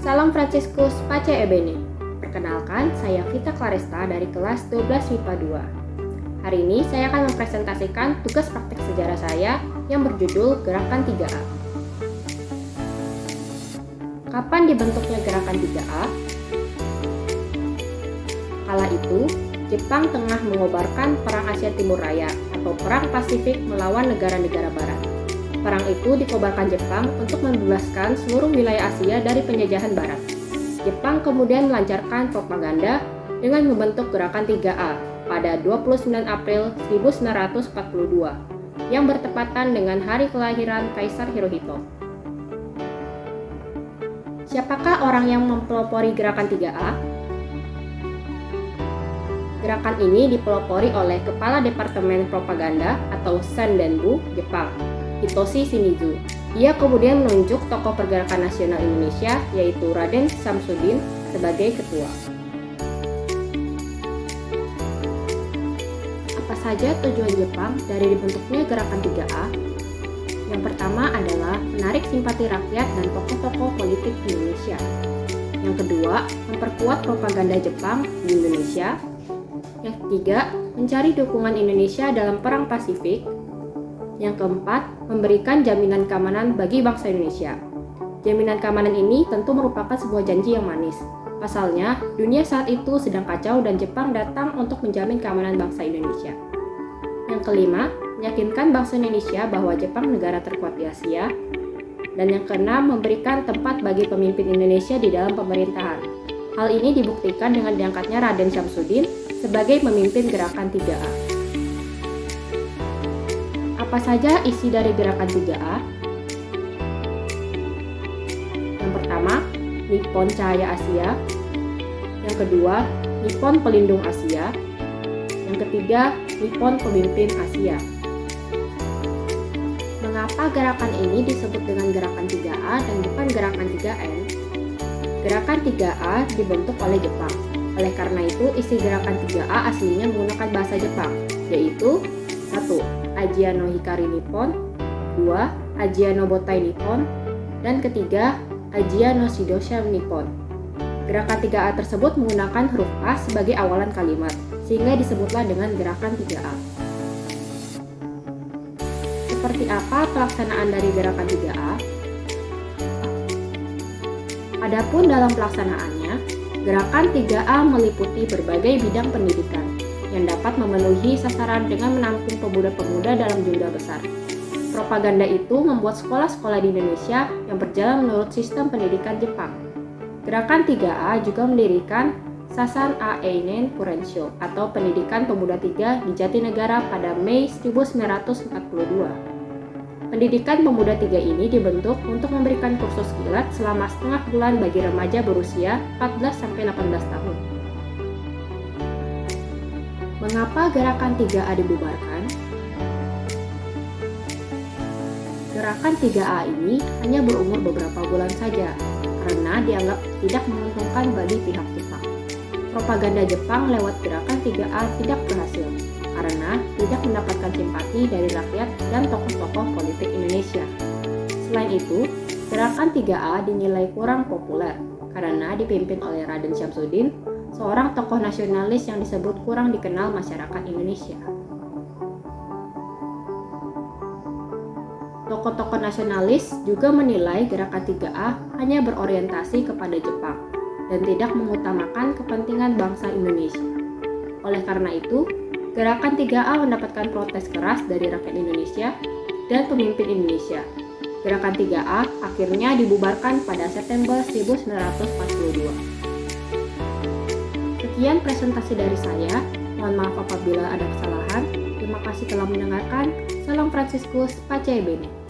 Salam Fransiskus Pace Ebene. Perkenalkan, saya Vita Claresta dari kelas 12 MIPA 2. Hari ini saya akan mempresentasikan tugas praktik sejarah saya yang berjudul Gerakan 3A. Kapan dibentuknya Gerakan 3A? Kala itu, Jepang tengah mengobarkan Perang Asia Timur Raya atau Perang Pasifik melawan negara-negara Barat. Perang itu dikobarkan Jepang untuk membebaskan seluruh wilayah Asia dari penjajahan Barat. Jepang kemudian melancarkan propaganda dengan membentuk Gerakan 3A pada 29 April 1942 yang bertepatan dengan hari kelahiran Kaisar Hirohito. Siapakah orang yang mempelopori Gerakan 3A? Gerakan ini dipelopori oleh Kepala Departemen Propaganda atau Sandenbu Jepang, Hitoshi Shimizu. Ia kemudian menunjuk tokoh pergerakan nasional Indonesia yaitu Raden Samsudin sebagai ketua. Apa saja tujuan Jepang dari dibentuknya Gerakan 3A? Yang pertama adalah menarik simpati rakyat dan tokoh-tokoh politik Indonesia. Yang kedua, memperkuat propaganda Jepang di Indonesia. Yang ketiga, mencari dukungan Indonesia dalam Perang Pasifik. Yang keempat, memberikan jaminan keamanan bagi bangsa Indonesia. Jaminan keamanan ini tentu merupakan sebuah janji yang manis. Pasalnya, dunia saat itu sedang kacau dan Jepang datang untuk menjamin keamanan bangsa Indonesia. Yang kelima, meyakinkan bangsa Indonesia bahwa Jepang negara terkuat di Asia. Dan yang keenam, memberikan tempat bagi pemimpin Indonesia di dalam pemerintahan. Hal ini dibuktikan dengan diangkatnya Raden Samsudin sebagai pemimpin Gerakan 3A. Apa saja isi dari Gerakan 3A? Yang pertama, Nippon Cahaya Asia. Yang kedua, Nippon Pelindung Asia. Yang ketiga, Nippon Pemimpin Asia. Mengapa gerakan ini disebut dengan Gerakan 3A dan bukan Gerakan 3N? Gerakan 3A dibentuk oleh Jepang. Oleh karena itu, isi Gerakan 3A aslinya menggunakan bahasa Jepang, yaitu 1. Ajian no Hikari Nippon, 2. Ajian no Botai Nippon, dan ketiga, Ajian no Shidosha Nippon. Gerakan 3A tersebut menggunakan huruf A sebagai awalan kalimat, sehingga disebutlah dengan Gerakan 3A. Seperti apa pelaksanaan dari Gerakan 3A? Adapun dalam pelaksanaannya, Gerakan 3A meliputi berbagai bidang pendidikan yang dapat memenuhi sasaran dengan menampung pemuda-pemuda dalam jumlah besar. Propaganda itu membuat sekolah-sekolah di Indonesia yang berjalan menurut sistem pendidikan Jepang. Gerakan 3A juga mendirikan Sasan Aeinen Kurensho atau Pendidikan Pemuda 3 di Jatinegara pada Mei 1942. Pendidikan Pemuda 3 ini dibentuk untuk memberikan kursus kilat selama setengah bulan bagi remaja berusia 14-18 tahun. Mengapa Gerakan 3A dibubarkan? Gerakan 3A ini hanya berumur beberapa bulan saja, karena dianggap tidak menguntungkan bagi pihak Jepang. Propaganda Jepang lewat Gerakan 3A tidak berhasil, karena tidak mendapatkan simpati dari rakyat dan tokoh-tokoh politik Indonesia. Selain itu, Gerakan 3A dinilai kurang populer karena dipimpin oleh Raden Samsudin, seorang tokoh nasionalis yang disebut kurang dikenal masyarakat Indonesia. Tokoh-tokoh nasionalis juga menilai Gerakan 3A hanya berorientasi kepada Jepang dan tidak mengutamakan kepentingan bangsa Indonesia. Oleh karena itu, Gerakan 3A mendapatkan protes keras dari rakyat Indonesia dan pemimpin Indonesia. Gerakan 3A akhirnya dibubarkan pada September 1942. Sekian presentasi dari saya. Mohon maaf apabila ada kesalahan. Terima kasih telah mendengarkan. Salam Fransiskus Pace Ebene.